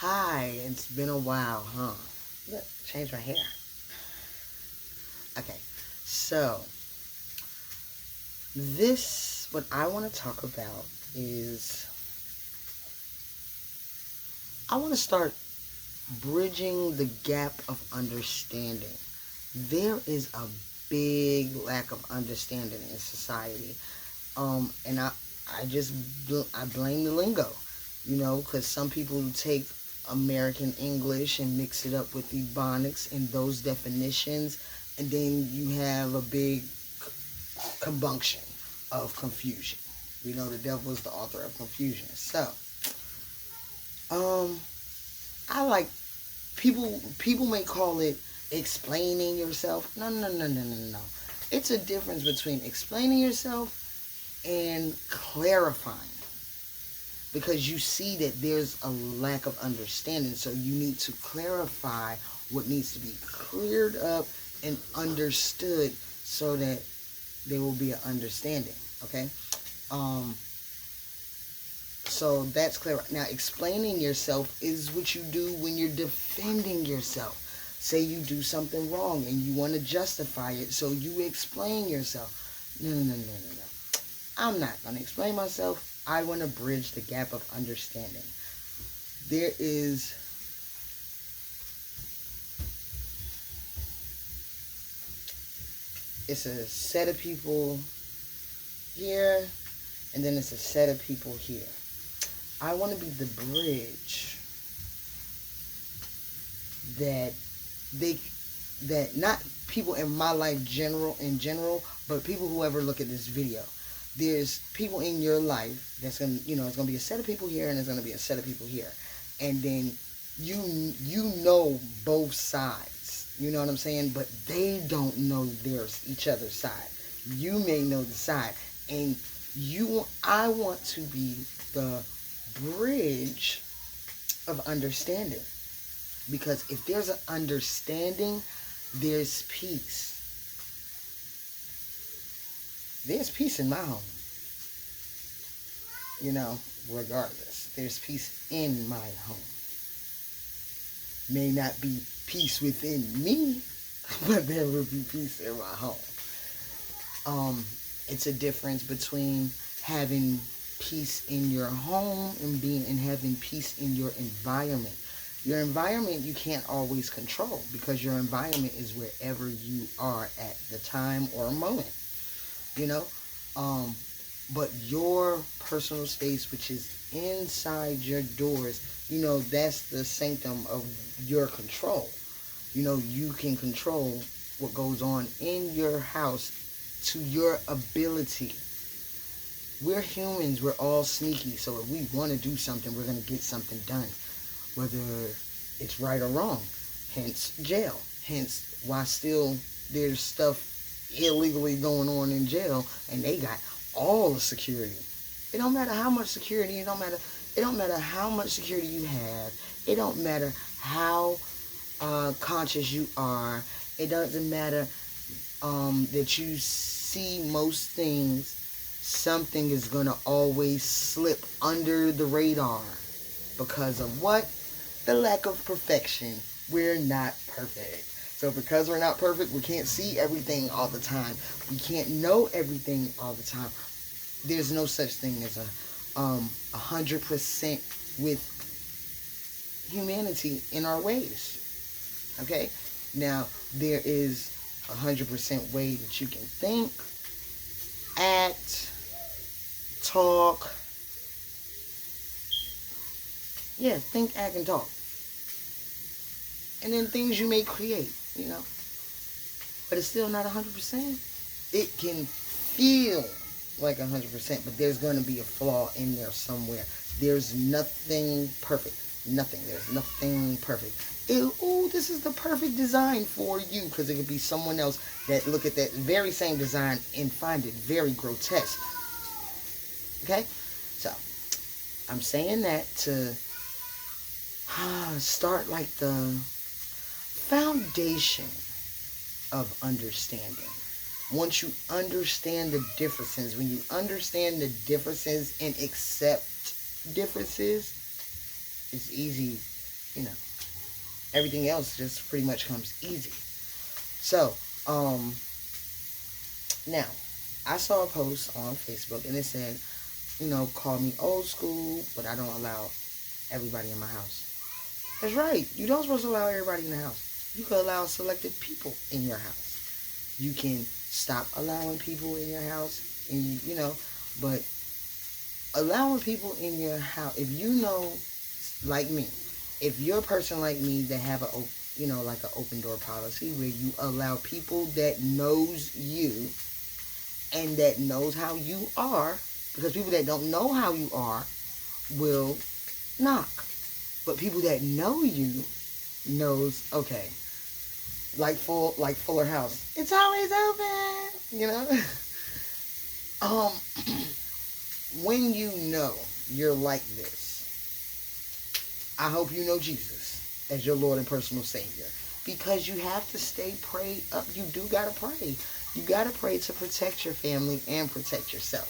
Hi, it's been a while, huh? Look, change my hair. Okay, so what I want to talk about is I want to start bridging the gap of understanding. There is a big lack of understanding in society, and I blame the lingo, because some people take American English and mix it up with Ebonics and those definitions, and then you have a big combustion of confusion. We know the devil is the author of confusion. So, um, I like people may call it explaining yourself. No, no, no, no, no, no. It's a difference between explaining yourself and clarifying, because you see that there's a lack of understanding, so you need to clarify what needs to be cleared up and understood so that there will be an understanding. Okay. um so that's clear. Now, explaining yourself is what you do when you're defending yourself. Say you do something wrong and you want to justify it, so you explain yourself. No, no, no, no, no, no. I'm not going to explain myself. I want to bridge the gap of understanding. There is it's a set of people here, and then it's a set of people here. I want to be the bridge that they that not people in my life in general, but people who ever look at this video. There's people in your life that's gonna, it's gonna be a set of people here, and there's gonna be a set of people here, and then you know both sides. You know what I'm saying? But they don't know each other's side. You may know the side, and I want to be the bridge of understanding, because if there's an understanding, there's peace. There's peace in my home. Regardless, there's peace in my home. May not be peace within me, but there will be peace in my home. It's a difference between having peace in your home and having peace in your environment. Your environment you can't always control, because your environment is wherever you are at the time or moment. you know but your personal space, which is inside your doors, that's the sanctum of your control. You can control what goes on in your house to your ability. We're humans, we're all sneaky, so if we want to do something, we're going to get something done, whether it's right or wrong. Hence jail. Hence why still there's stuff illegally going on in jail, and they got all the security. It don't matter how much security. It don't matter how much security you have. It don't matter how conscious you are. It doesn't matter that you see most things. Something is gonna always slip under the radar because of what? The lack of perfection. We're not perfect. So because we're not perfect, we can't see everything all the time. We can't know everything all the time. There's no such thing as 100% with humanity in our ways. Okay? Now, there is 100% way that you can think, act, talk. Yeah, think, act, and talk. And then things you may create, But it's still not 100%. It can feel like 100%, but there's going to be a flaw in there somewhere. There's nothing perfect. Nothing. There's nothing perfect. This is the perfect design for you, because it could be someone else that look at that very same design and find it very grotesque. Okay? So, I'm saying that to start like the foundation of understanding. Once you understand the differences, when you understand the differences and accept differences, it's easy you know, everything else just pretty much comes easy. So, now, I saw a post on Facebook and it said, call me old school, but I don't allow everybody in my house. That's right. You don't supposed to allow everybody in the house. You can allow selected people in your house. You can stop allowing people in your house, and but allowing people in your house, if like me, if you're a person like me that have like an open door policy where you allow people that knows you and that knows how you are, because people that don't know how you are will knock. But people that know you knows, okay, like Fuller House, it's always open, when you're like this, I hope you know Jesus as your Lord and personal Savior, because you have to stay prayed up. You do gotta pray. You gotta pray to protect your family and protect yourself,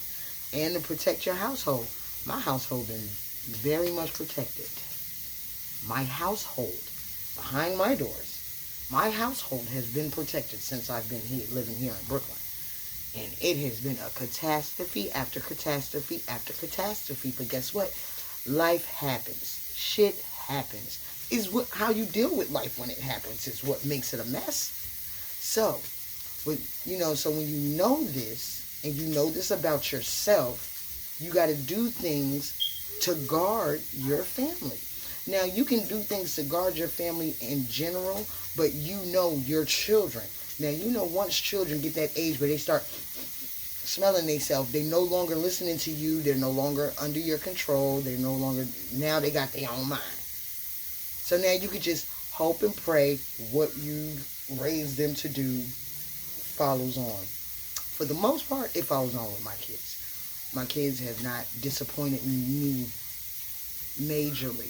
and to protect your household. My household been very much protected. My household, behind my doors, my household has been protected since I've been living here in Brooklyn. And it has been a catastrophe after catastrophe after catastrophe. But guess what? Life happens. Shit happens. How you deal with life when it happens is what makes it a mess. So, so when you know this, and you know this about yourself, you got to do things to guard your family. Now, you can do things to guard your family in general, but your children. Now, once children get that age where they start smelling themselves, they no longer listening to you, they're no longer under your control, now they got their own mind. So now you could just hope and pray what you raised them to do follows on. For the most part, it follows on with my kids. My kids have not disappointed me majorly.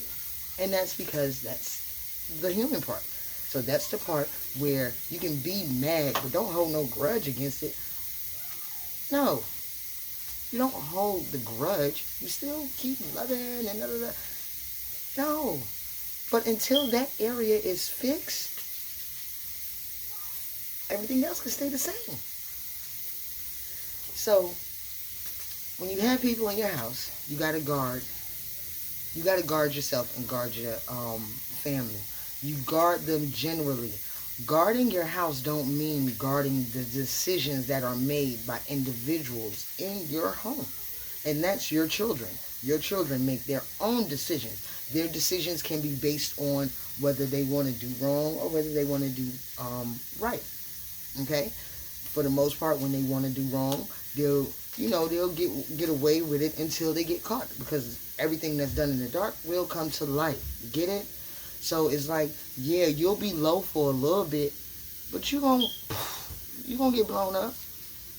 And that's because that's the human part. So that's the part where you can be mad, but don't hold no grudge against it. No. You don't hold the grudge. You still keep loving and da-da-da. No. But until that area is fixed, everything else can stay the same. So, when you have people in your house, you got to guard yourself and guard your family. You guard them generally. Guarding your house don't mean guarding the decisions that are made by individuals in your home. And that's your children. Your children make their own decisions. Their decisions can be based on whether they want to do wrong or whether they want to do right. Okay? For the most part, when they want to do wrong, they'll get away with it until they get caught, because everything that's done in the dark will come to light. Get it? So it's like, yeah, you'll be low for a little bit, but you're gonna get blown up.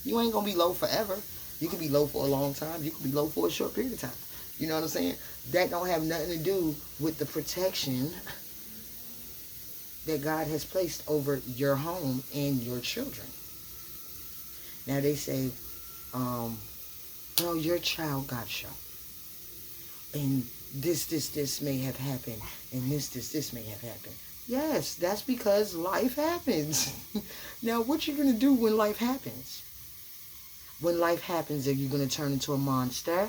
You ain't gonna be low forever. You could be low for a long time. You could be low for a short period of time. You know what I'm saying? That don't have nothing to do with the protection that God has placed over your home and your children. Now they say, well, your child got shot. And this may have happened. And this may have happened. Yes, that's because life happens. Now, what you going to do when life happens? When life happens, are you going to turn into a monster?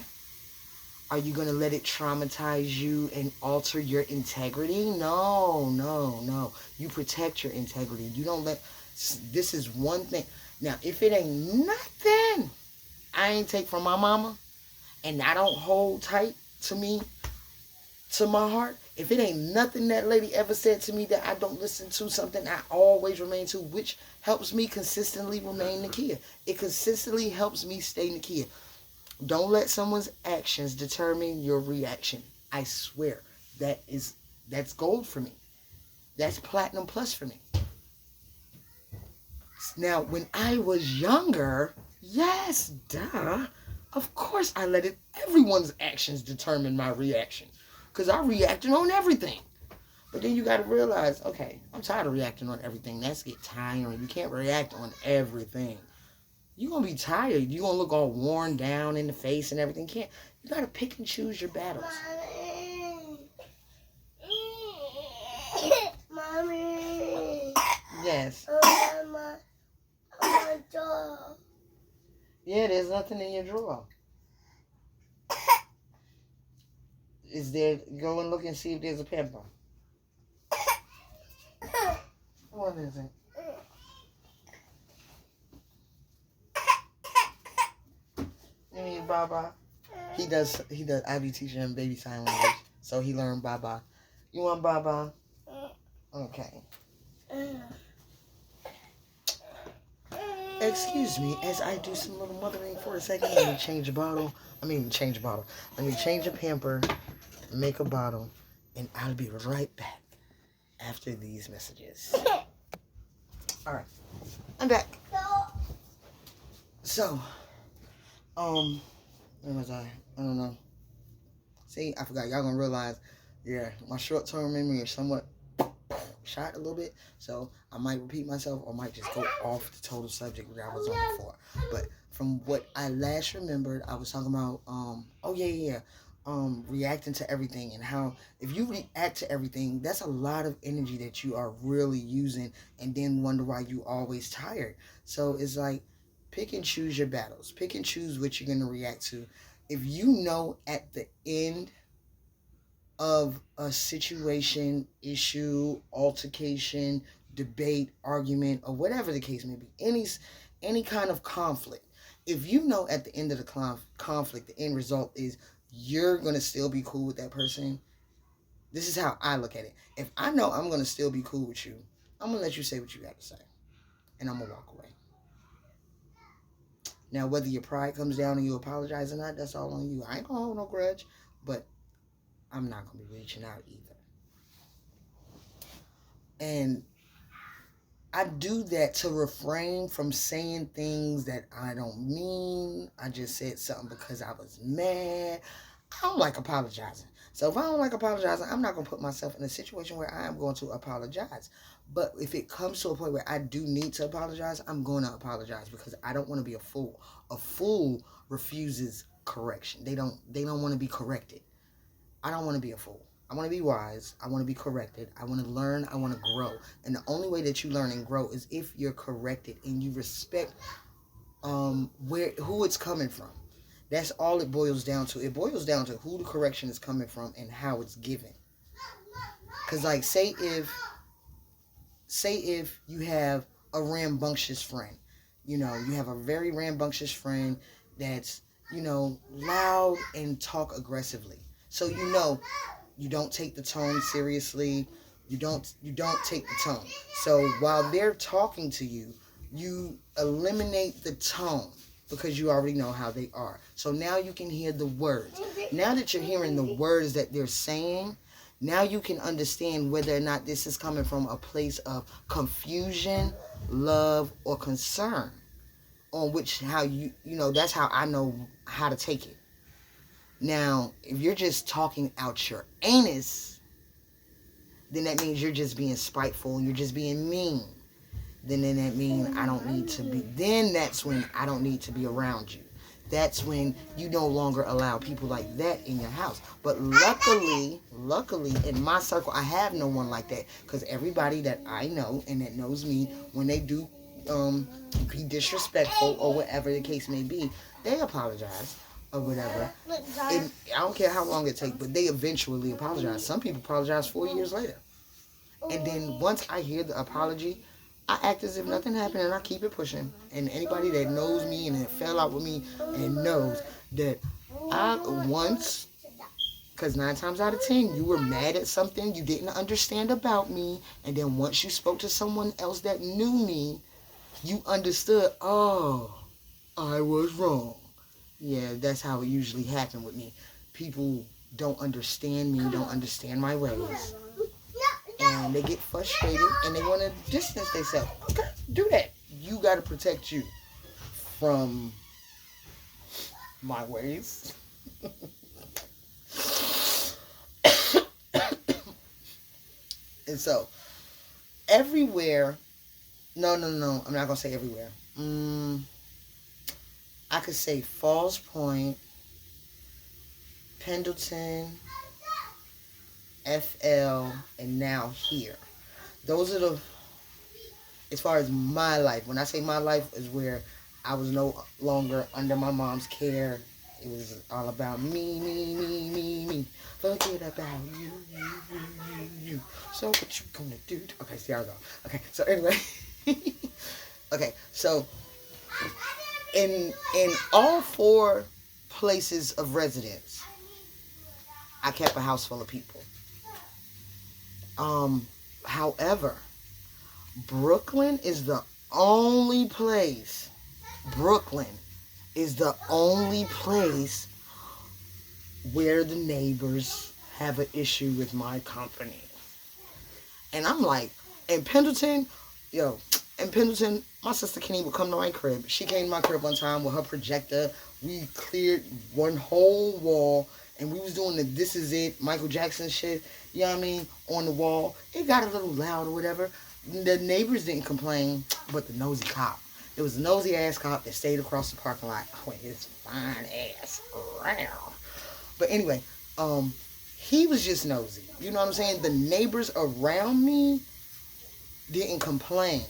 Are you going to let it traumatize you and alter your integrity? No. You protect your integrity. You don't let... This is one thing. Now, if it ain't nothing I ain't take from my mama, and I don't hold tight to my heart, if it ain't nothing that lady ever said to me that I don't listen to, something I always remain to, which helps me consistently remain Nakia. It consistently helps me stay Nakia. Don't let someone's actions determine your reaction. I swear, that's gold for me. That's platinum plus for me. Now, when I was younger, yes, duh, of course I let everyone's actions determine my reaction. Because I reacted on everything. But then you got to realize, okay, I'm tired of reacting on everything. That's get tiring. You can't react on everything. You're going to be tired. You're going to look all worn down in the face and everything. You got to pick and choose your battles. nothing in your drawer. Is there? Go and look and see if there's a pamper. What is it? You mean Baba? He does. I be teaching him baby sign language, so he learned Baba. You want Baba? Okay. Excuse me, as I do some little mothering for a second. Let me change a bottle. Let me change a pamper, make a bottle, and I'll be right back after these messages. All right, I'm back. So, where was I? I don't know. See, I forgot. Y'all gonna realize, yeah, my short-term memory is somewhat shot a little bit, so I might repeat myself or might just go off the total subject that I was on before. But from what I last remembered, I was talking about reacting to everything, and how if you react to everything, that's a lot of energy that you are really using, and then wonder why you always tired. So it's like, pick and choose your battles, pick and choose what you're going to react to. If you know at the end of a situation, issue, altercation, debate, argument, or whatever the case may be, any kind of conflict, if you know at the end of the conflict, the end result is you're going to still be cool with that person, this is how I look at it. If I know I'm going to still be cool with you, I'm going to let you say what you got to say, and I'm going to walk away. Now, whether your pride comes down and you apologize or not, that's all on you. I ain't going to hold no grudge, but I'm not going to be reaching out either. And I do that to refrain from saying things that I don't mean. I just said something because I was mad. I don't like apologizing. So if I don't like apologizing, I'm not going to put myself in a situation where I am going to apologize. But if it comes to a point where I do need to apologize, I'm going to apologize, because I don't want to be a fool. A fool refuses correction. They don't want to be corrected. I don't want to be a fool. I want to be wise. I want to be corrected. I want to learn. I want to grow. And the only way that you learn and grow is if you're corrected and you respect who it's coming from. That's all it boils down to. It boils down to who the correction is coming from and how it's given. Because, like, say if you have a rambunctious friend. You have a very rambunctious friend that's, loud and talk aggressively. So you don't take the tone seriously. You don't take the tone. So while they're talking to you, you eliminate the tone, because you already know how they are. So now you can hear the words. Now that you're hearing the words that they're saying, now you can understand whether or not this is coming from a place of confusion, love, or concern. On that's how I know how to take it. Now, if you're just talking out your anus, then that means you're just being spiteful and you're just being mean. Then that means that's when I don't need to be around you. That's when you no longer allow people like that in your house. But luckily, in my circle, I have no one like that. Because everybody that I know and that knows me, when they do be disrespectful or whatever the case may be, they apologize or whatever. And I don't care how long it takes, but they eventually apologize. Some people apologize 4 years later. And then once I hear the apology, I act as if nothing happened and I keep it pushing. And anybody that knows me and that fell out with me and knows that because 9 times out of 10, you were mad at something you didn't understand about me. And then once you spoke to someone else that knew me, you understood, oh, I was wrong. Yeah, that's how it usually happened with me. People don't understand me, don't understand my ways. And they get frustrated and they want to distance themselves. Okay, do that. You got to protect you from my ways. And so, everywhere, no, I'm not going to say everywhere. I could say Falls Point, Pendleton, FL, and now here. Those are as far as my life. When I say my life, is where I was no longer under my mom's care. It was all about me, me, me, me, me. Forget about you. So what you gonna do? Okay, see how I go. Okay, so anyway. Okay, so in all four places of residence, I kept a house full of people. However, Brooklyn is the only place. Brooklyn is the only place where the neighbors have an issue with my company. And I'm like, in Pendleton, in Pendleton, my sister Kenny would come to my crib. She came to my crib one time with her projector. We cleared one whole wall, and we was doing the "This Is It" Michael Jackson shit. You know what I mean? On the wall. It got a little loud or whatever. The neighbors didn't complain, but the nosy cop. It was a nosy ass cop that stayed across the parking lot with his fine ass around. But anyway, he was just nosy. You know what I'm saying? The neighbors around me didn't complain.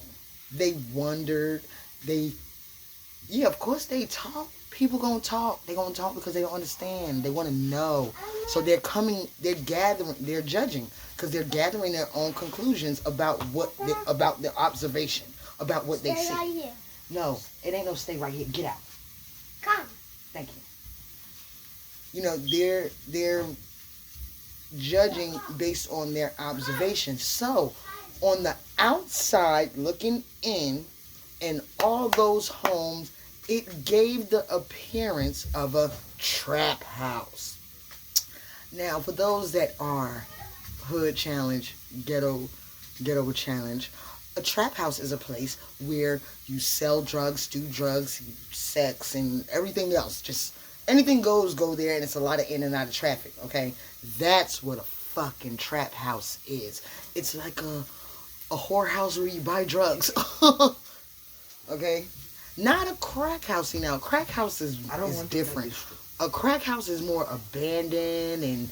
They wondered. Of course they talk. People gonna talk. They gonna talk because they don't understand. They want to know. So they're gathering, they're judging because they're gathering their own conclusions about about their observation, about what they see. Stay right here. No, it ain't no stay right here. Get out. Come. Thank you. They're judging based on their observations. So, on the outside looking in all those homes, it gave the appearance of a trap house. Now, for those that are hood challenge, ghetto challenge, a trap house is a place where you sell drugs, do drugs, sex, and everything else. Just anything goes, go there, and it's a lot of in and out of traffic, okay? That's what a fucking trap house is. It's like a whorehouse where you buy drugs. Okay? Not a crack house. See, now, crack house is different. A crack house is more abandoned and,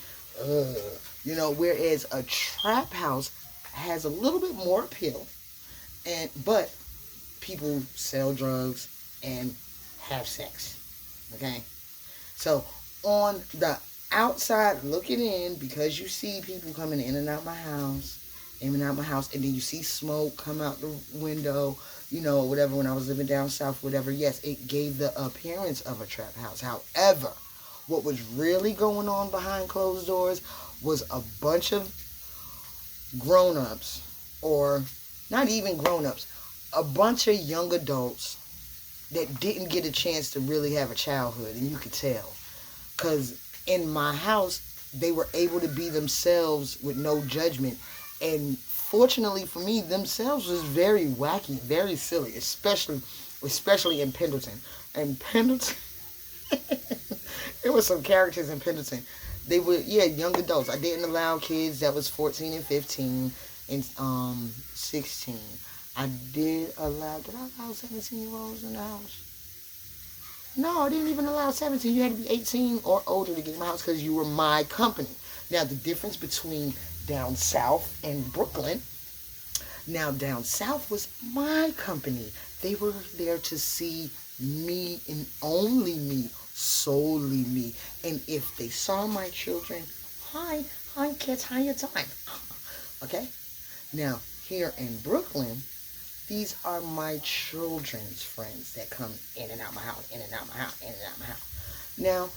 whereas a trap house has a little bit more appeal. But people sell drugs and have sex. Okay? So, on the outside looking in, because you see people coming in and out my house, and then you see smoke come out the window, whatever, when I was living down south, whatever, yes, it gave the appearance of a trap house. However, what was really going on behind closed doors was a bunch of grown-ups, or not even grown-ups, a bunch of young adults that didn't get a chance to really have a childhood, and you could tell. Because in my house, they were able to be themselves with no judgment. And fortunately for me, themselves was very wacky, very silly, especially in Pendleton. And Pendleton, there were some characters in Pendleton. They were, young adults. I didn't allow kids that was 14 and 15 and 16. Did I allow 17-year-olds in the house? No, I didn't even allow 17. You had to be 18 or older to get in my house because you were my company. Now, the difference between down south and Brooklyn, now down south was my company. They were there to see me and only me, solely me. And if they saw my children, hi kids, how you doing? Okay? Now, here in Brooklyn, these are my children's friends that come in and out my house, in and out my house, in and out my house. Now,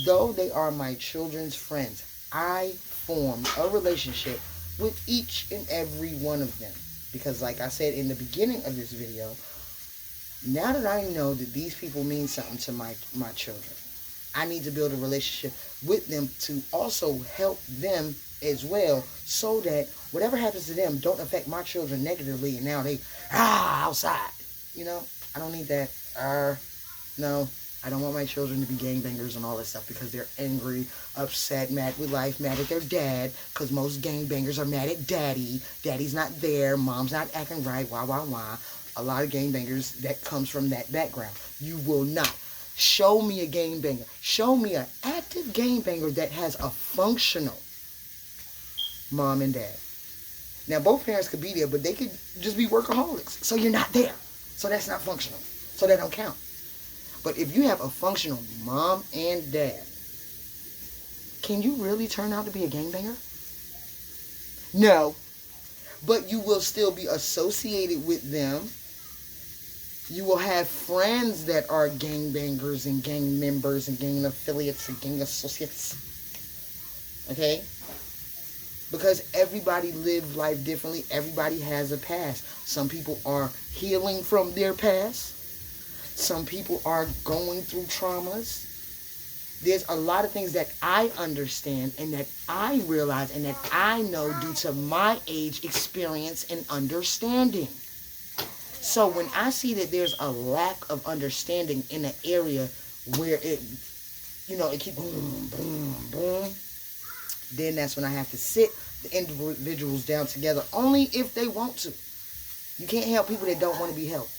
though they are my children's friends, I form a relationship with each and every one of them. Because like I said in the beginning of this video, now that I know that these people mean something to my children, I need to build a relationship with them to also help them as well, so that whatever happens to them don't affect my children negatively, and now they outside. I don't need that. No, I don't want my children to be gangbangers and all that stuff because they're angry, upset, mad with life, mad at their dad, because most gangbangers are mad at daddy. Daddy's not there, mom's not acting right, wah. A lot of gangbangers that comes from that background. You will not. Show me a gangbanger. Show me an active gangbanger that has a functional mom and dad. Now, both parents could be there, but they could just be workaholics. So you're not there. So that's not functional. So that don't count. But if you have a functional mom and dad, can you really turn out to be a gangbanger? No. But you will still be associated with them. You will have friends that are gangbangers and gang members and gang affiliates and gang associates. Okay? Because everybody lives life differently. Everybody has a past. Some people are healing from their past. Some people are going through traumas. There's a lot of things that I understand and that I realize and that I know due to my age, experience, and understanding. So when I see that there's a lack of understanding in an area where it keeps boom, boom, boom, then that's when I have to sit the individuals down together, only if they want to. You can't help people that don't want to be helped.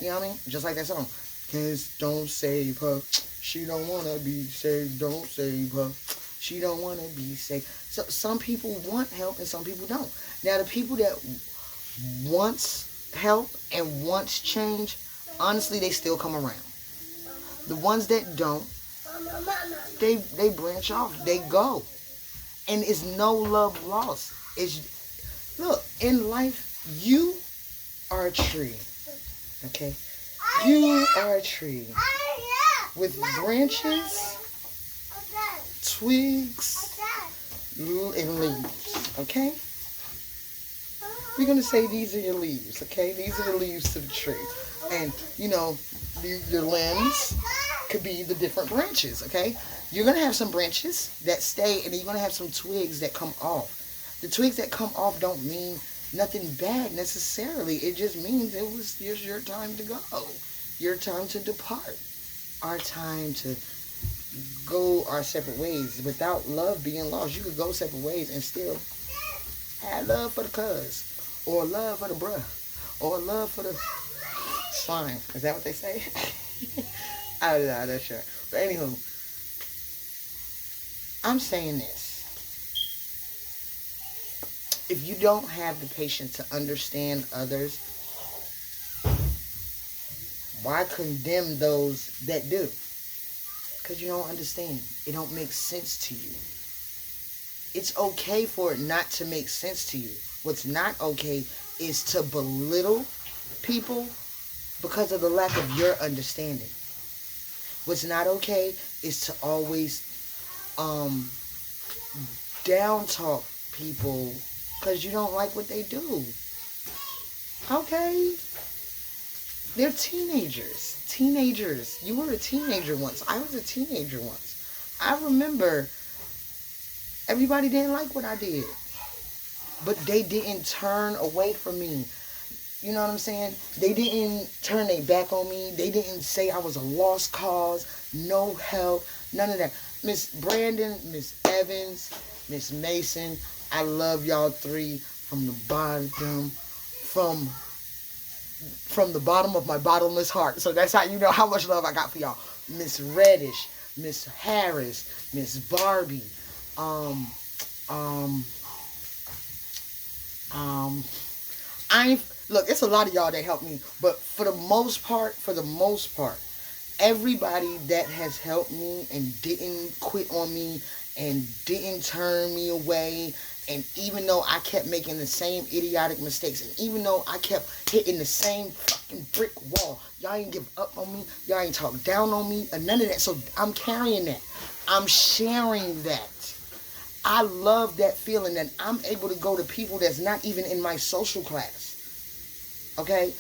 You know what I mean? Just like that song. Kids don't save her. She don't want to be saved. Don't save her. She don't want to be saved. So some people want help and some people don't. Now the people that wants help and wants change, honestly, they still come around. The ones that don't, they branch off. They go. And it's no love lost. Look, in life, you are a tree. Okay? You are a tree with branches, twigs, and leaves. Okay? We're going to say these are your leaves. Okay? These are the leaves to the tree. And, your limbs could be the different branches. Okay? You're going to have some branches that stay, and then you're going to have some twigs that come off. The twigs that come off don't mean nothing bad necessarily. It just means it's your time to go. Your time to depart. Our time to go our separate ways without love being lost. You could go separate ways and still have love for the cuz, or love for the bruh, or love for the slime. Is that what they say? I'm not sure. But anywho, I'm saying this. If you don't have the patience to understand others, why condemn those that do? Because you don't understand. It don't make sense to you. It's okay for it not to make sense to you. What's not okay is to belittle people because of the lack of your understanding. What's not okay is to always down talk people because you don't like what they do. Okay? They're teenagers. Teenagers. You were a teenager once. I was a teenager once. I remember everybody didn't like what I did. But they didn't turn away from me. You know what I'm saying? They didn't turn their back on me. They didn't say I was a lost cause. No help. None of that. Miss Brandon, Miss Evans, Miss Mason, I love y'all three from the bottom, from the bottom of my bottomless heart. So that's how you know how much love I got for y'all. Miss Reddish, Miss Harris, Miss Barbie, look, it's a lot of y'all that helped me, but for the most part, everybody that has helped me and didn't quit on me and didn't turn me away, and even though I kept making the same idiotic mistakes, and even though I kept hitting the same fucking brick wall, y'all ain't give up on me, y'all ain't talk down on me, or none of that. So I'm carrying that. I'm sharing that. I love that feeling that I'm able to go to people that's not even in my social class. Okay?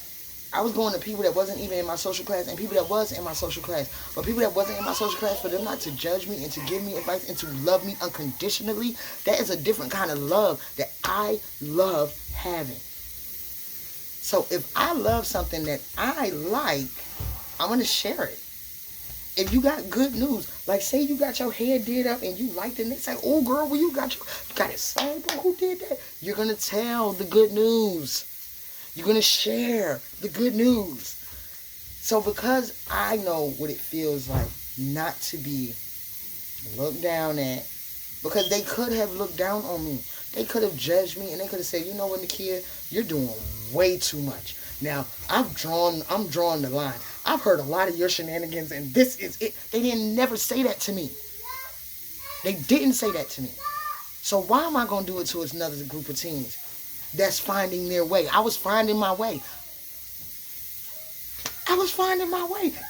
I was going to people that wasn't even in my social class and people that was in my social class. But people that wasn't in my social class, for them not to judge me and to give me advice and to love me unconditionally, that is a different kind of love that I love having. So if I love something that I like, I'm going to share it. If you got good news, like say you got your hair did up and you liked it, and they say, oh girl, well you got it sewed, bro, who did that? You're going to tell the good news. You're going to share the good news. So because I know what it feels like not to be looked down at, because they could have looked down on me. They could have judged me and they could have said, you know what, Nakia, you're doing way too much. Now, I'm drawing the line. I've heard a lot of your shenanigans, and this is it. They didn't never say that to me. They didn't say that to me. So why am I going to do it to another group of teens that's finding their way? I was finding my way.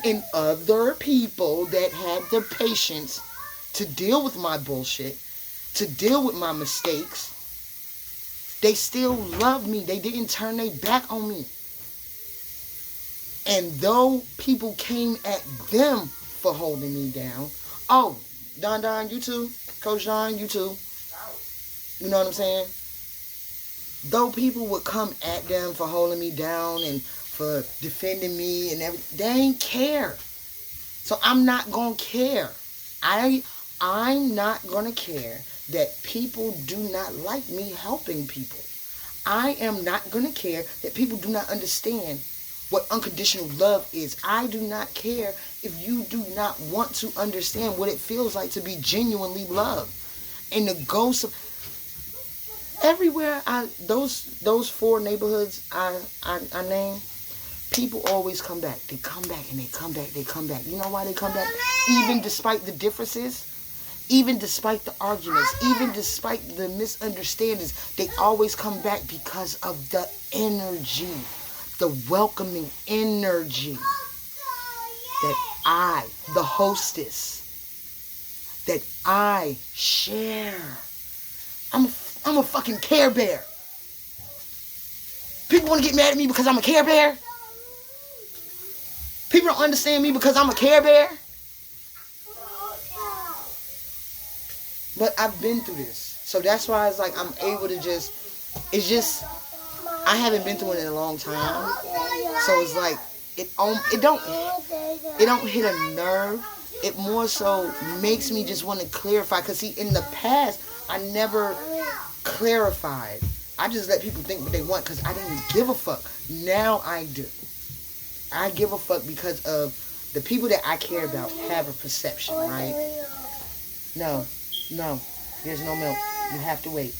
And other people that had the patience to deal with my bullshit, to deal with my mistakes, they still loved me. They didn't turn their back on me. And though people came at them for holding me down, oh, Don, you too. Coach Don, you too. You know what I'm saying? Though people would come at them for holding me down and for defending me and everything, they ain't care. So I'm not gonna care. I'm not gonna care that people do not like me helping people. I am not gonna care that people do not understand what unconditional love is. I do not care if you do not want to understand what it feels like to be genuinely loved. And the ghost of everywhere those 4 neighborhoods I name, people always come back. They come back and they come back. They come back. You know why they come back? Even despite the differences, even despite the arguments, even despite the misunderstandings, they always come back because of the energy, the welcoming energy that I, the hostess, that I share. I'm a fucking Care Bear. People want to get mad at me because I'm a Care Bear. People don't understand me because I'm a Care Bear. But I've been through this. So that's why it's like I'm able to I haven't been through it in a long time. So it's like it don't hit a nerve. It more so makes me just want to clarify. Because see, in the past, I never clarified. I just let people think what they want because I didn't give a fuck. Now I do. I give a fuck because of the people that I care about have a perception, right? No, there's no milk. You have to wait.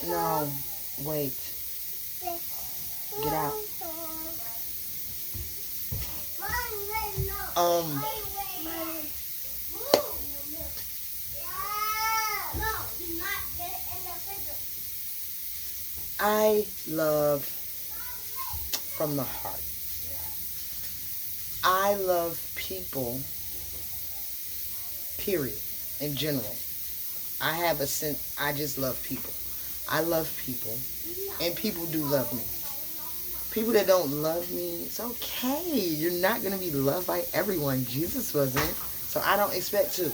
No, wait. Get out. I love from the heart. I love people, period, in general. I have a sense, I just love people. I love people, and people do love me. People that don't love me, it's okay. You're not going to be loved by everyone. Jesus wasn't, so I don't expect to.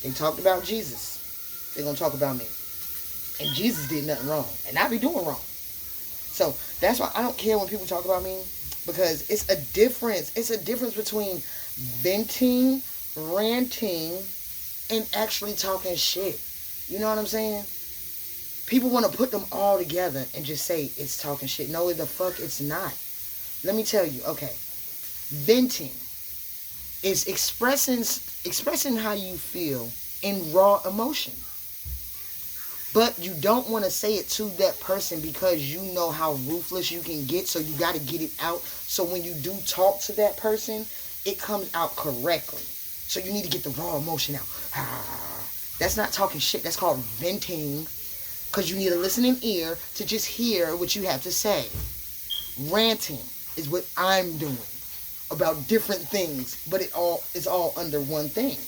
They talked about Jesus. They're going to talk about me. And Jesus did nothing wrong. And I be doing wrong. So that's why I don't care when people talk about me. Because it's a difference. It's a difference between venting, ranting, and actually talking shit. You know what I'm saying? People want to put them all together and just say it's talking shit. No, the fuck it's not. Let me tell you. Okay. Venting is expressing how you feel in raw emotion. But you don't want to say it to that person because you know how ruthless you can get. So you got to get it out. So when you do talk to that person, it comes out correctly. So you need to get the raw emotion out. That's not talking shit. That's called venting. Because you need a listening ear to just hear what you have to say. Ranting is what I'm doing about different things. But it's all under one thing.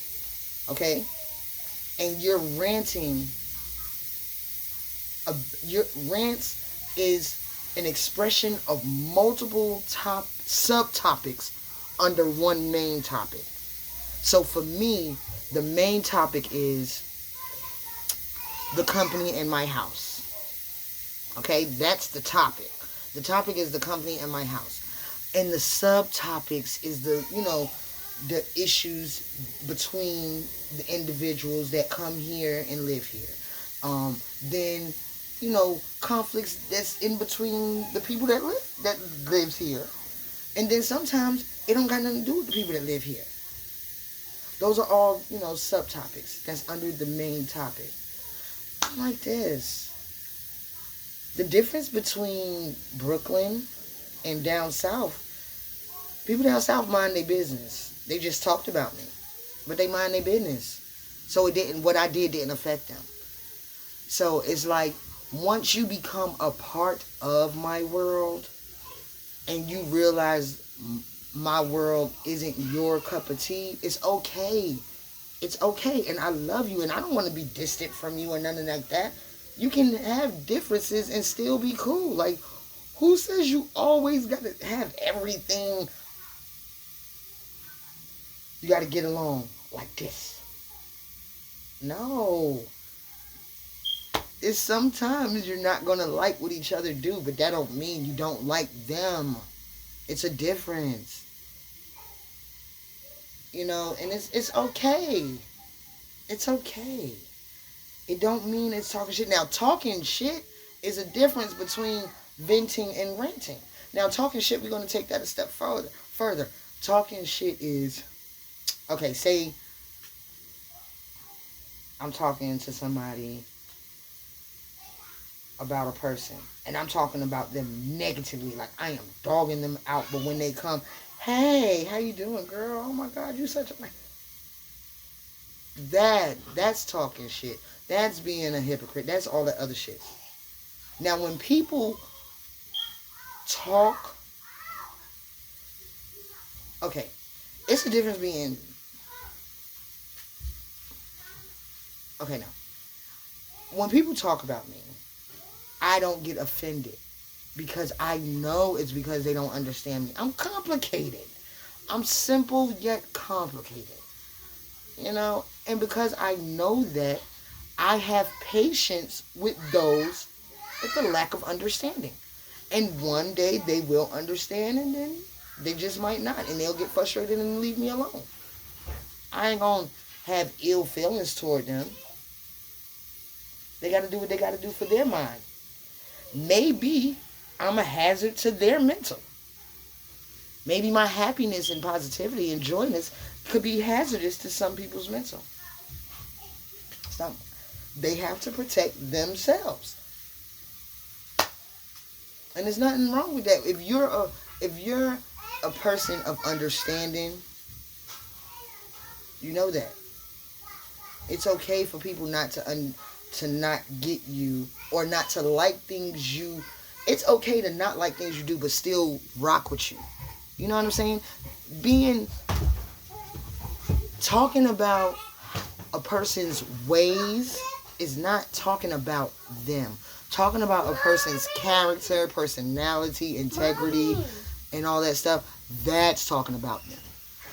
Okay? And you're ranting. Your rants is an expression of multiple subtopics under one main topic. So for me, the main topic is the company in my house. Okay, that's the topic. The topic is the company in my house. And the subtopics is the issues between the individuals that come here and live here. Then conflicts that's in between the people that lives here. And then sometimes it don't got nothing to do with the people that live here. Those are all, subtopics that's under the main topic. I'm like this. The difference between Brooklyn and down south, people down south mind their business. They just talked about me, but they mind their business. So it didn't. What I did didn't affect them. So it's like once you become a part of my world and you realize my world isn't your cup of tea, it's okay. It's okay. And I love you and I don't want to be distant from you or nothing like that. You can have differences and still be cool. Like, who says you always got to have everything? You got to get along like this. No. It's sometimes you're not going to like what each other do, but that don't mean you don't like them. It's a difference. You know, and it's okay. It's okay. It don't mean it's talking shit. Now, talking shit is a difference between venting and ranting. Now, talking shit, we're going to take that a step further. Talking shit is, okay, say I'm talking to somebody about a person, and I'm talking about them negatively, like I am dogging them out, but when they come, hey, how you doing, girl? Oh my God, you such a... That's talking shit. That's being a hypocrite. That's all that other shit. Now, when people talk, okay, it's the difference being, okay, now, when people talk about me, I don't get offended because I know it's because they don't understand me. I'm complicated. I'm simple yet complicated. You know, and because I know that, I have patience with those with the lack of understanding. And one day they will understand, and then they just might not, and they'll get frustrated and leave me alone. I ain't gonna have ill feelings toward them. They gotta do what they gotta do for their mind. Maybe I'm a hazard to their mental. Maybe my happiness and positivity and joyness could be hazardous to some people's mental. They have to protect themselves. And there's nothing wrong with that. If you're a person of understanding, you know that. It's okay for people not to not get you or not to like things you... It's okay to not like things you do but still rock with you. You know what I'm saying? Talking about a person's ways is not talking about them. Talking about a person's character, personality, integrity, and all that stuff, that's talking about them.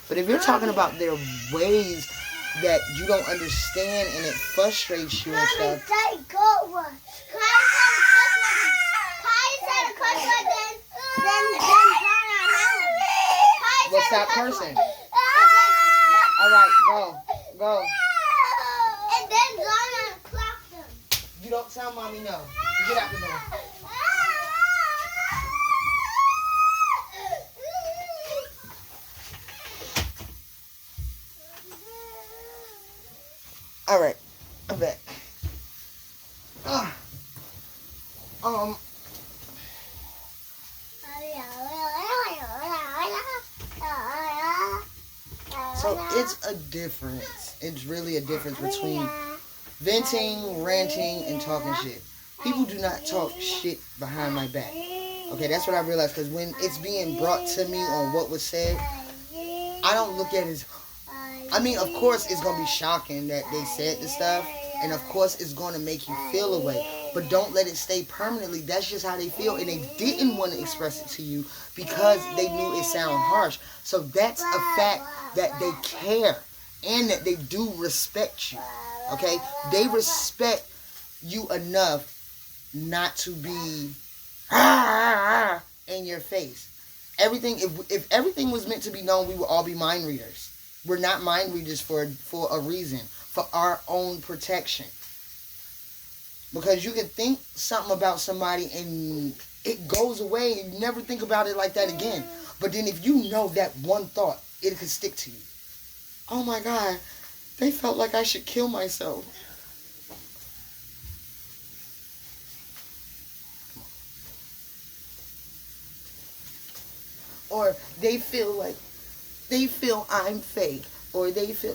But if you're talking about their ways that you don't understand and it frustrates you and stuff... Well, stop cursing. Alright, go. And then Zion clocked him. You don't tell mommy no. Get out the door. Alright, I'm back. So it's a difference. It's really a difference between venting, ranting, and talking shit. People do not talk shit behind my back. Okay, that's what I realized, because when it's being brought to me on what was said, I don't look at it as... I mean, of course, it's going to be shocking that they said the stuff, and of course, it's going to make you feel a way. But don't let it stay permanently. That's just how they feel, and they didn't want to express it to you because they knew it sounded harsh. So that's a fact that they care and that they do respect you. Okay? They respect you enough not to be in your face. Everything, if everything was meant to be known, we would all be mind readers. We're not mind readers for a reason, for our own protection. Because you can think something about somebody and it goes away and you never think about it like that again. But then if you know that one thought, it could stick to you. Oh my God, they felt like I should kill myself. They feel I'm fake, or they feel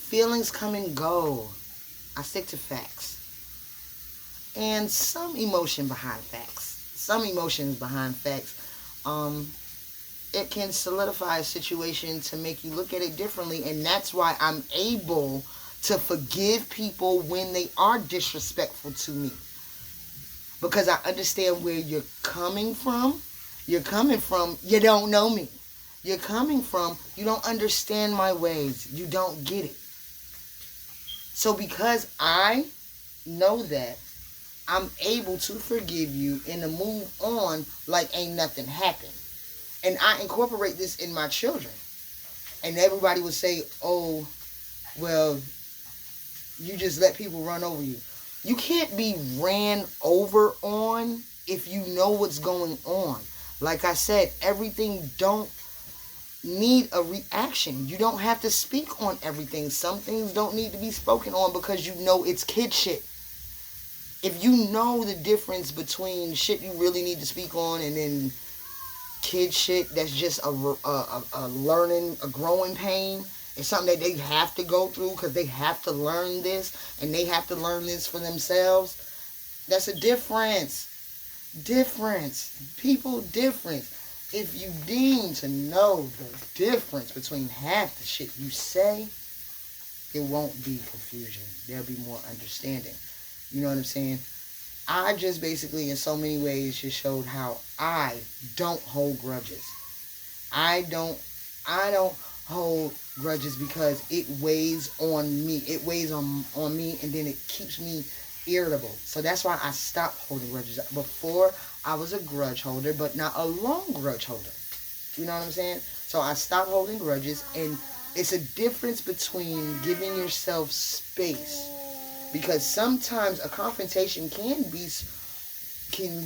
feelings come and go. I stick to facts. And some emotion behind facts. Some emotions behind facts. It can solidify a situation to make you look at it differently, and that's why I'm able to forgive people when they are disrespectful to me. Because I understand where you're coming from. You're coming from, you don't know me. You're coming from, you don't understand my ways. You don't get it. So because I know that, I'm able to forgive you and to move on like ain't nothing happened. And I incorporate this in my children. And everybody would say, oh, well, you just let people run over you. You can't be ran over on if you know what's going on. Like I said, everything don't need a reaction. You don't have to speak on everything. Some things don't need to be spoken on because you know it's kid shit. If you know the difference between shit you really need to speak on and then kid shit that's just a learning, a growing pain, it's something that they have to go through because they have to learn this and they have to learn this for themselves. That's a difference. People difference. If you deem to know the difference between half the shit you say, it won't be confusion. There'll be more understanding. You know what I'm saying? I just basically, in so many ways, just showed how I don't hold grudges. I don't hold grudges because it weighs on me. It weighs on me, and then it keeps me irritable. So that's why I stopped holding grudges. Before, I was a grudge holder, but not a long grudge holder. You know what I'm saying? So I stopped holding grudges, and it's a difference between giving yourself space. Because sometimes a confrontation can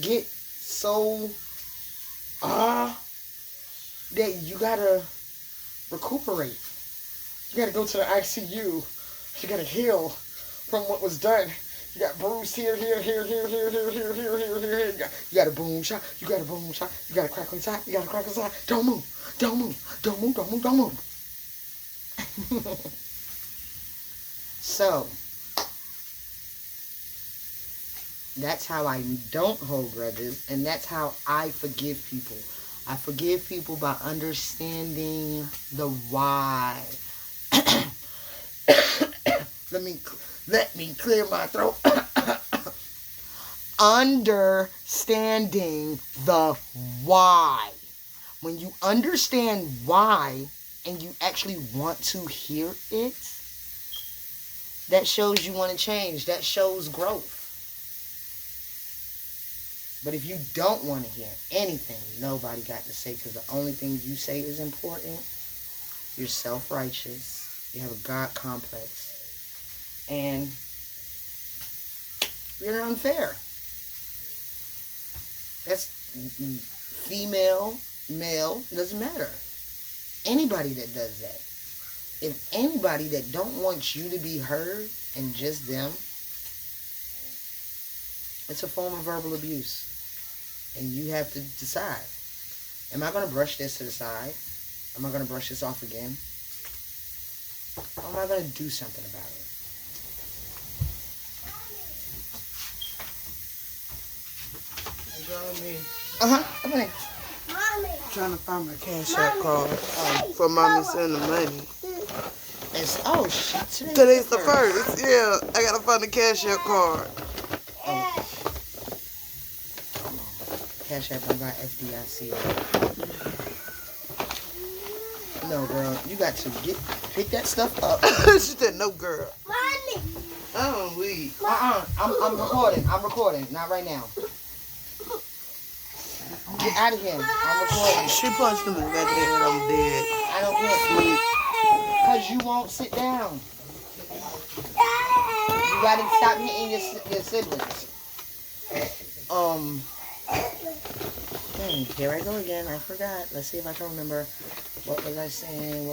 get so that you gotta recuperate. You gotta go to the ICU. You gotta heal from what was done. You got bruised here. You got a boom shot. You got a boom shot. You got a crack on side. You got a crack on side. Don't move. So that's how I don't hold grudges, and that's how I forgive people. I forgive people by understanding the why. Let me clear my throat. Understanding the why. When you understand why and you actually want to hear it, that shows you want to change. That shows growth. But if you don't want to hear anything nobody got to say, because the only thing you say is important, you're self-righteous, you have a God complex, and you're unfair. That's female, male, doesn't matter. Anybody that does that. If anybody that don't want you to be heard and just them, it's a form of verbal abuse. And you have to decide. Am I going to brush this to the side? Am I going to brush this off again? Or am I going to do something about it? Come on in. Mommy. Trying to find my cash app card for mommy sending the money. Shit. Today's the first. Yeah, I gotta find the cash app card. Cash App by FDIC. No, girl, you got to pick that stuff up. She said, "No, girl." Mommy. Oh, we. I'm recording. Not right now. Get out of here. I'm recording. She punched him in the back of the head. I'm dead. I don't care. Because you won't sit down. You got to stop hitting your siblings. Here I go again. I forgot. Let's see if I can remember. What was I saying?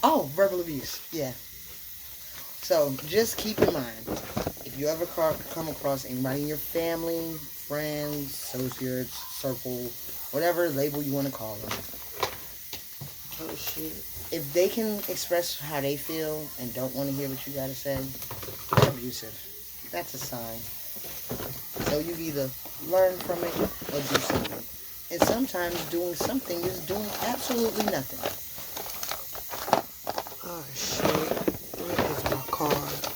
Oh, verbal abuse. Yeah. So, just keep in mind, if you ever come across anybody in your family, friends, associates, circle, whatever label you want to call them, Oh shit. if they can express how they feel and don't want to hear what you got to say, they're abusive. That's a sign. So you either learn from it or do something. And sometimes doing something is doing absolutely nothing. Oh shit. Where is my card?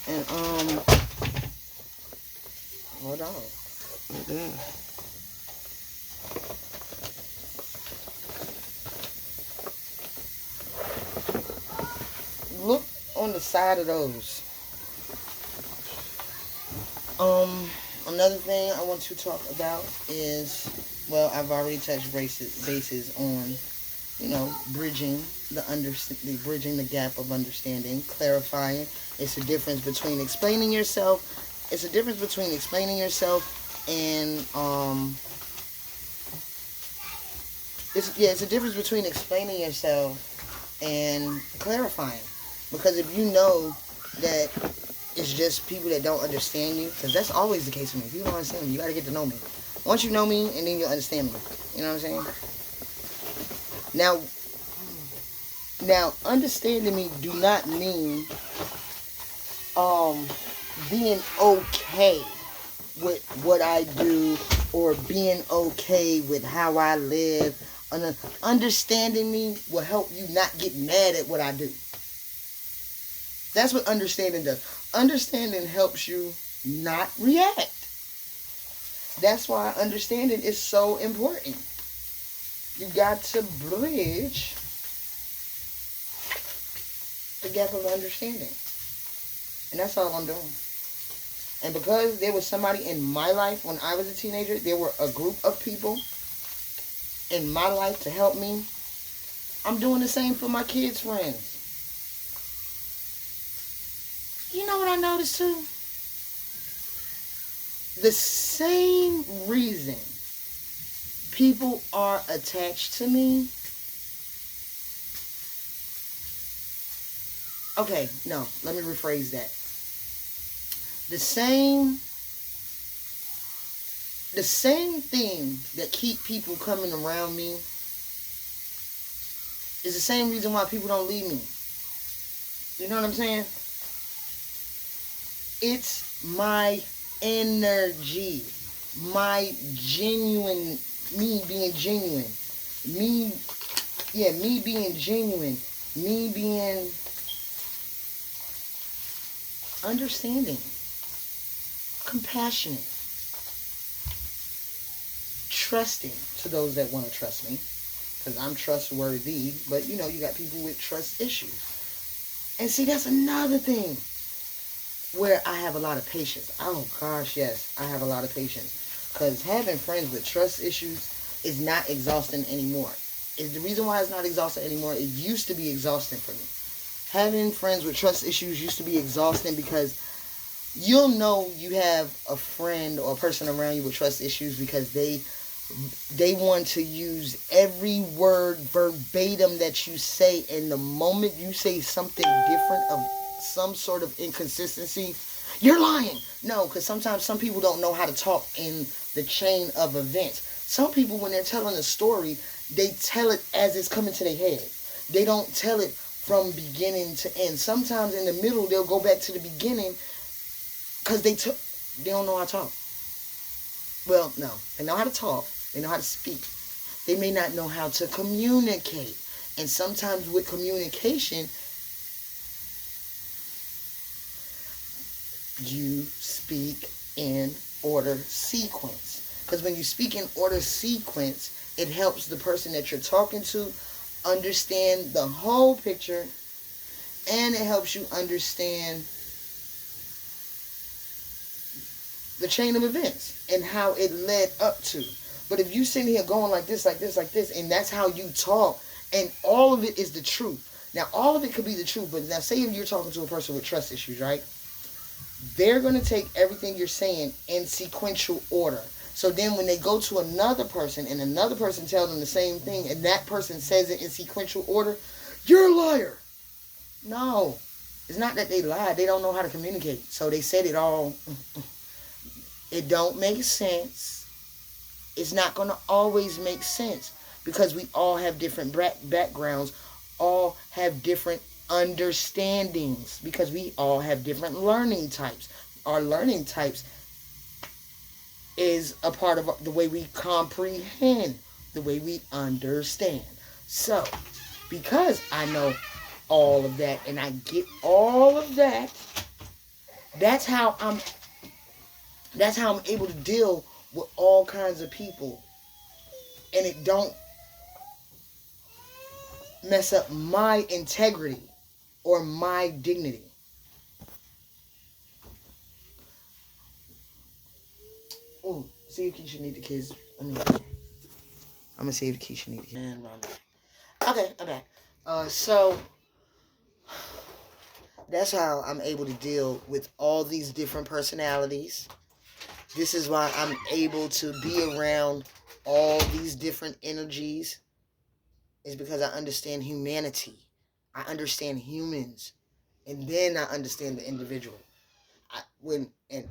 And hold on. Yeah. Look on the side of those. Another thing I want to talk about is, well, I've already touched bases on, bridging bridging the gap of understanding, clarifying. It's a difference between explaining yourself. It's a difference between explaining yourself and it's a difference between explaining yourself and clarifying. Because if you know that it's just people that don't understand you, because that's always the case for me. If you don't understand me, you got to get to know me. Once you know me, and then you'll understand me. You know what I'm saying? Now, understanding me do not mean being okay with what I do or being okay with how I live. Understanding me will help you not get mad at what I do. That's what understanding does. Understanding helps you not react. That's why understanding is so important. You got to bridge the gap of understanding. And that's all I'm doing. And because there was somebody in my life when I was a teenager, there were a group of people in my life to help me. I'm doing the same for my kids' friends. You know what I noticed too? The same reason people are attached to me. Okay, no, let me rephrase that. The same thing that keep people coming around me is the same reason why people don't leave me. You know what I'm saying? It's my energy, my genuine, me being genuine, me being genuine, me being understanding, compassionate, trusting to those that want to trust me, because I'm trustworthy, but you got people with trust issues. And see, that's another thing where I have a lot of patience. Oh gosh, yes, I have a lot of patience. Because having friends with trust issues is not exhausting anymore. Is the reason why it's not exhausting anymore. It used to be exhausting for me. Having friends with trust issues used to be exhausting because you'll know you have a friend or a person around you with trust issues because they want to use every word verbatim that you say, and the moment you say something different of some sort of inconsistency, you're lying. No, because sometimes some people don't know how to talk in the chain of events. Some people, when they're telling a story, they tell it as it's coming to their head. They don't tell it from beginning to end. Sometimes in the middle, they'll go back to the beginning because they don't know how to talk. Well, no, they know how to talk. They know how to speak. They may not know how to communicate. And sometimes with communication, you speak in order sequence. Because when you speak in order sequence, it helps the person that you're talking to understand the whole picture, and it helps you understand the chain of events and how it led up to. But if you sit here going like this, and that's how you talk, and all of it is the truth. Now, all of it could be the truth, but now say if you're talking to a person with trust issues, right? They're going to take everything you're saying in sequential order. So then when they go to another person and another person tells them the same thing and that person says it in sequential order, you're a liar. No, it's not that they lied. They don't know how to communicate. So they said it all. It don't make sense. It's not going to always make sense because we all have different backgrounds, all have different understandings because we all have different learning types. Our learning types is a part of the way we comprehend, the way we understand. So, because I know all of that and I get all of that, that's how I'm able to deal with all kinds of people, and it don't mess up my integrity or my dignity. Oh, see if Keisha need the kids. I'm gonna see if Keisha need the kids. Okay, I'm back. So that's how I'm able to deal with all these different personalities. This is why I'm able to be around all these different energies. Is because I understand humanity. I understand humans. And then I understand the individual.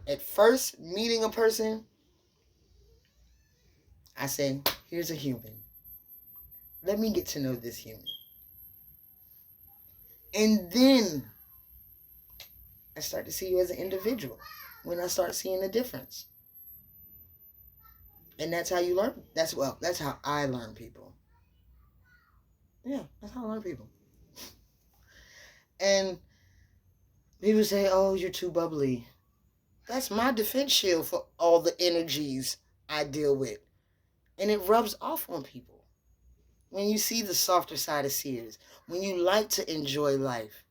At first meeting a person, I say, here's a human. Let me get to know this human. And then I start to see you as an individual. When I start seeing the difference. And that's how you learn. That's how I learn people. Yeah, that's how I learn people. And people say, oh, you're too bubbly. That's my defense shield for all the energies I deal with. And it rubs off on people. When you see the softer side of Sears, when you like to enjoy life,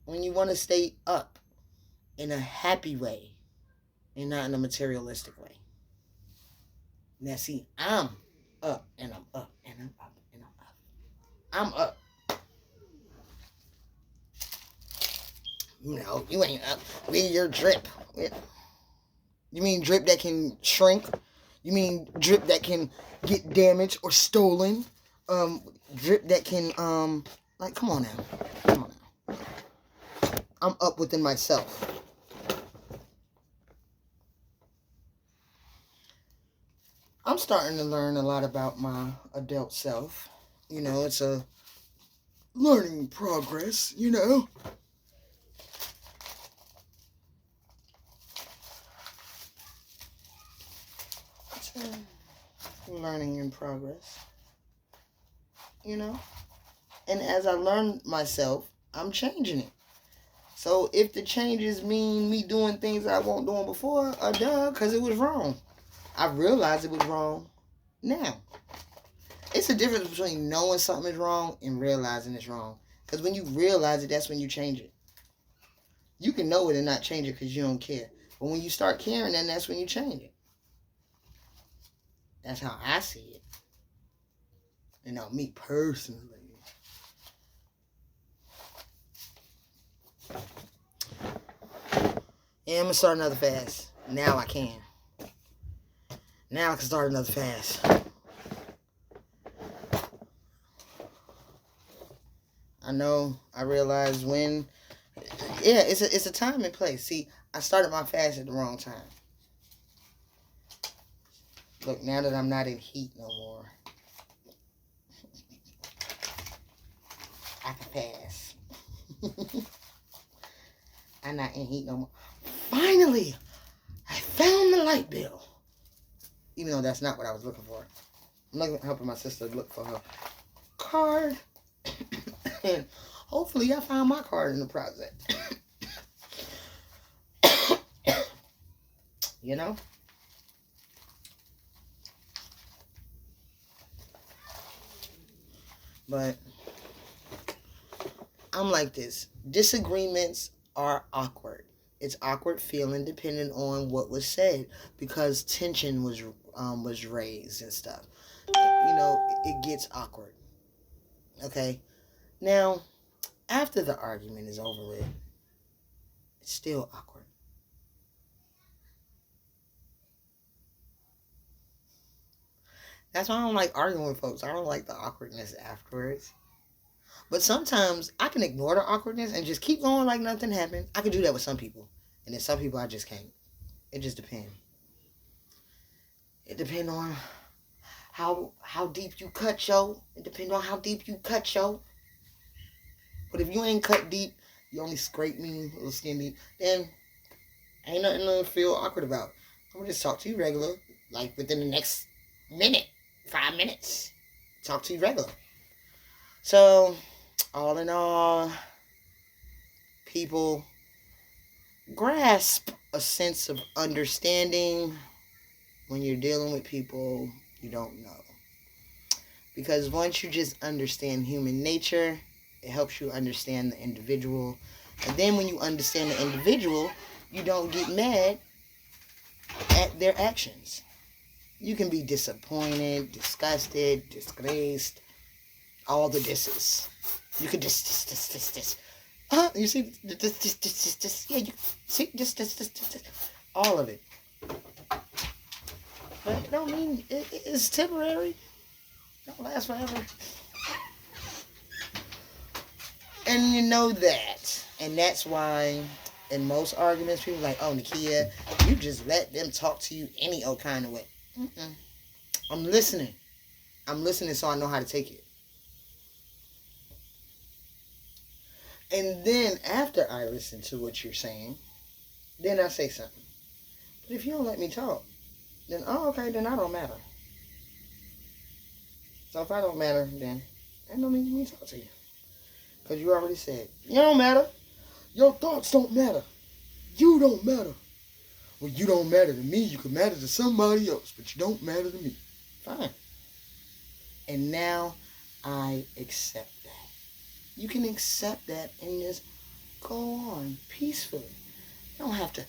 when you want to stay up in a happy way and not in a materialistic way. Now see, I'm up and I'm up and I'm up and I'm up. I'm up. No, you ain't up with your drip. You mean drip that can shrink? You mean drip that can get damaged or stolen? Drip that can, like, come on now. Come on now. I'm up within myself. I'm starting to learn a lot about my adult self. You know, it's a learning progress, you know. It's a learning in progress, you know. And as I learn myself, I'm changing it. So if the changes mean me doing things I wasn't doing before, duh, because it was wrong. I realized it was wrong now. It's a difference between knowing something is wrong and realizing it's wrong. Because when you realize it, that's when you change it. You can know it and not change it because you don't care. But when you start caring, then that's when you change it. That's how I see it. You know, me personally. Yeah, I'm going to start another fast. Now I can. Now I can start another fast. I know, I realize when, yeah, it's a time and place. See, I started my fast at the wrong time. Look, now that I'm not in heat no more, I can fast. I'm not in heat no more. Finally, I found the light bill. Even though that's not what I was looking for. I'm helping my sister look for her card. And hopefully I found my card in the process. You know? But I'm like this. Disagreements are awkward. It's awkward feeling depending on what was said because tension was raised and stuff. You know, it gets awkward. Okay? Now, after the argument is over with, it's still awkward. That's why I don't like arguing with folks. I don't like the awkwardness afterwards. But sometimes I can ignore the awkwardness and just keep going like nothing happened. I can do that with some people. And then some people I just can't. It just depends. It depends on how deep you cut, yo. It depends on how deep you cut, yo. But if you ain't cut deep, you only scrape me a little skin deep, then ain't nothing to feel awkward about. I'm gonna just talk to you regular, like within the next minute, 5 minutes. Talk to you regular. So, all in all, people grasp a sense of understanding when you're dealing with people you don't know. Because once you just understand human nature, it helps you understand the individual. And then when you understand the individual, you don't get mad at their actions. You can be disappointed, disgusted, disgraced, all the disses. You could dis. You see, this. Yeah, you see, this. All of it. But it don't mean it's temporary. It don't last forever. And you know that. And that's why in most arguments, people are like, oh, Nakia, you just let them talk to you any old kind of way. Mm-mm. I'm listening. I'm listening so I know how to take it. And then after I listen to what you're saying, then I say something. But if you don't let me talk, then, oh, okay, then I don't matter. So if I don't matter, then ain't no need for me to talk to you. Because you already said, you don't matter. Your thoughts don't matter. You don't matter. Well, you don't matter to me. You can matter to somebody else, but you don't matter to me. Fine. And now I accept that. You can accept that and just go on peacefully. You don't have to.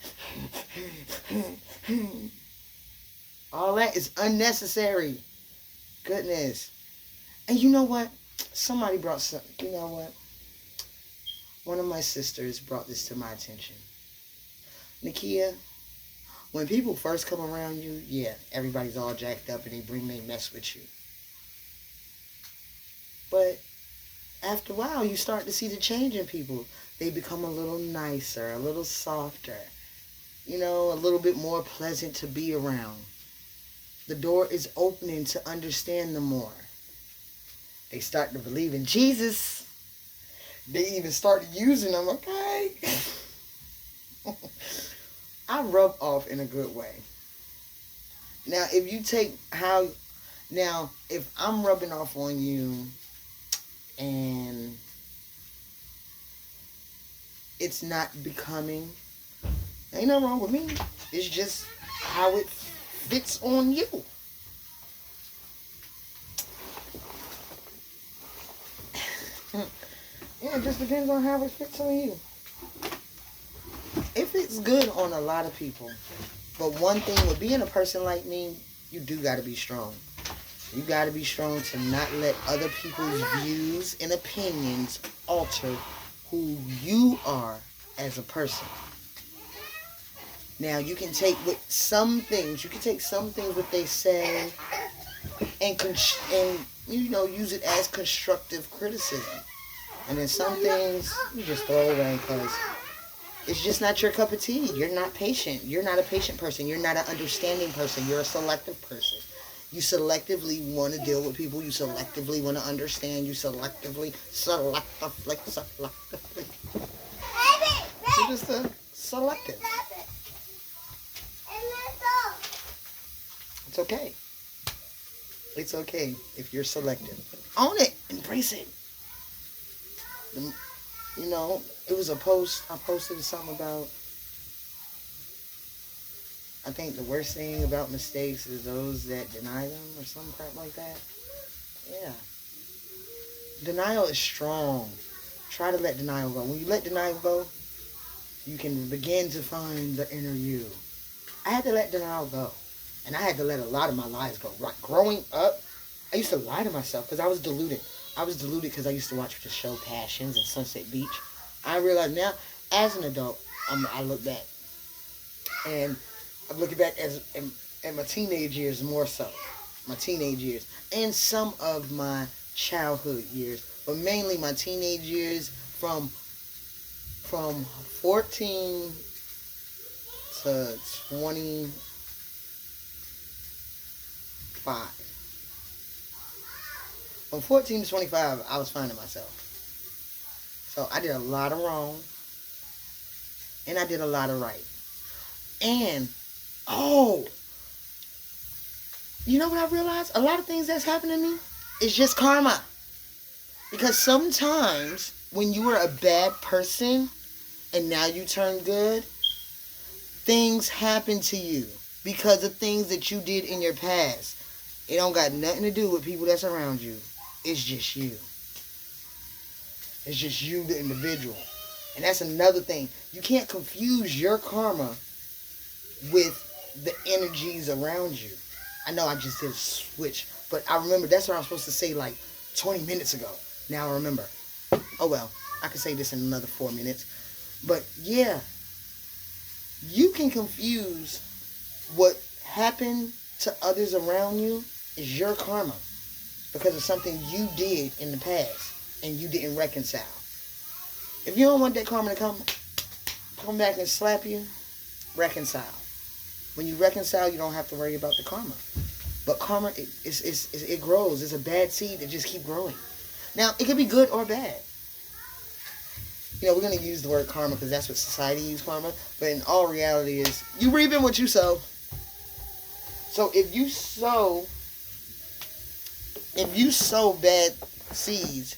All that is unnecessary. Goodness. And you know what? Somebody brought something. You know what? One of my sisters brought this to my attention. Nakia, when people first come around you, yeah, everybody's all jacked up and they mess with you. But after a while, you start to see the change in people. They become a little nicer, a little softer, a little bit more pleasant to be around. The door is opening to understand them more. They start to believe in Jesus. They even start using them, okay? I rub off in a good way. Now, if I'm rubbing off on you and it's not becoming, ain't nothing wrong with me. It's just how it fits on you. Yeah, it just depends on how it fits on you. It fits good on a lot of people. But one thing with being a person like me, you do got to be strong. You got to be strong to not let other people's views and opinions alter who you are as a person. Now, you can take some things what they say and use it as constructive criticism. And then some things you just throw away because it's just not your cup of tea. You're not patient. You're not a patient person. You're not an understanding person. You're a selective person. You selectively want to deal with people. You selectively want to understand. You selectively. You're just a selective. It's okay. It's okay if you're selective. Own it. Embrace it. It was a post. I posted something about, I think the worst thing about mistakes is those that deny them or some crap like that. Yeah. Denial is strong. Try to let denial go. When you let denial go, you can begin to find the inner you. I had to let denial go. And I had to let a lot of my lies go. Like growing up, I used to lie to myself because I was deluded. I was deluded because I used to watch the show Passions and Sunset Beach. I realize now, as an adult, I look back. And I'm looking back at my teenage years more so. my teenage years, and some of my childhood years, but mainly my teenage years from 14 to 25. From 14 to 25, I was finding myself. So I did a lot of wrong, and I did a lot of right. And, you know what I realized? A lot of things that's happening to me is just karma. Because sometimes when you were a bad person and now you turn good, things happen to you because of things that you did in your past. It don't got nothing to do with people that's around you. It's just you. It's just you, the individual. And that's another thing. You can't confuse your karma with the energies around you. I know I just did a switch, but I remember that's what I was supposed to say like 20 minutes ago. Now I remember. Oh well, I can say this in another 4 minutes. But yeah, you can confuse what happened to others around you is your karma because of something you did in the past and you didn't reconcile. If you don't want that karma to come back and slap you, reconcile. When you reconcile, you don't have to worry about the karma. But karma, it grows. It's a bad seed that just keep growing. Now, it can be good or bad. You know, we're going to use the word karma because that's what society uses karma. But in all reality is, you reaping what you sow. So if you sow bad seeds,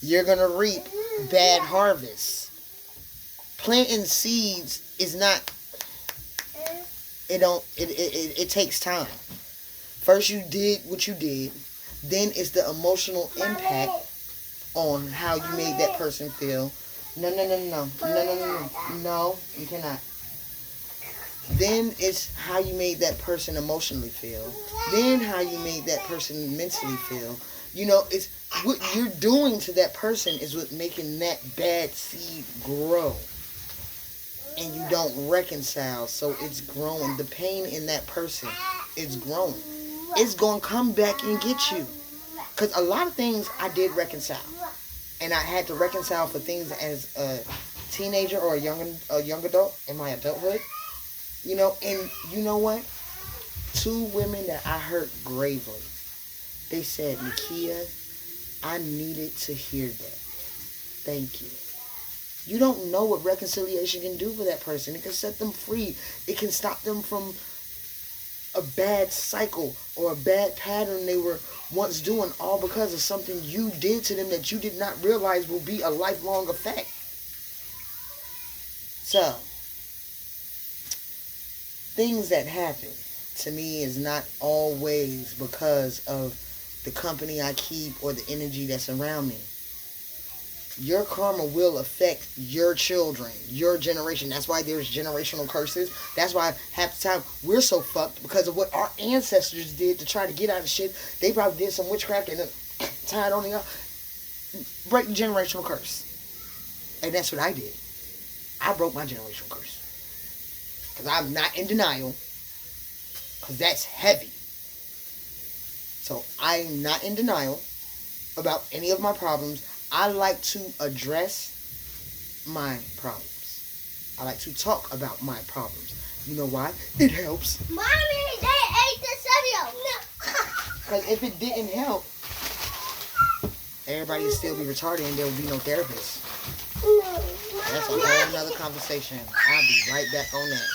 you're going to reap bad harvests. Planting seeds is not, it takes time. First you did what you did, then it's the emotional impact on how you made that person feel. No, you cannot. Then it's how you made that person emotionally feel. Then how you made that person mentally feel. You know, it's what you're doing to that person is what making that bad seed grow. And you don't reconcile, so it's growing. The pain in that person is growing. It's going to come back and get you. Because a lot of things I did reconcile. And I had to reconcile for things as a teenager or a young adult in my adulthood. You know, and you know what? 2 women that I hurt gravely. They said, Nakia, I needed to hear that. Thank you. You don't know what reconciliation can do for that person. It can set them free. It can stop them from a bad cycle or a bad pattern they were once doing, all because of something you did to them that you did not realize will be a lifelong effect. So, things that happen to me is not always because of the company I keep or the energy that's around me. Your karma will affect your children, your generation. That's why there's generational curses. That's why half the time we're so fucked because of what our ancestors did to try to get out of shit. They probably did some witchcraft and tied on the break the generational curse. And that's what I did. I broke my generational curse. Because I'm not in denial. Because that's heavy. So I'm not in denial about any of my problems. I like to address my problems. I like to talk about my problems. You know why? It helps. Mommy, they ate the cereal. Because if it didn't help, everybody would still be retarded and there would be no therapist. That's a whole nother conversation. I'll be right back on that.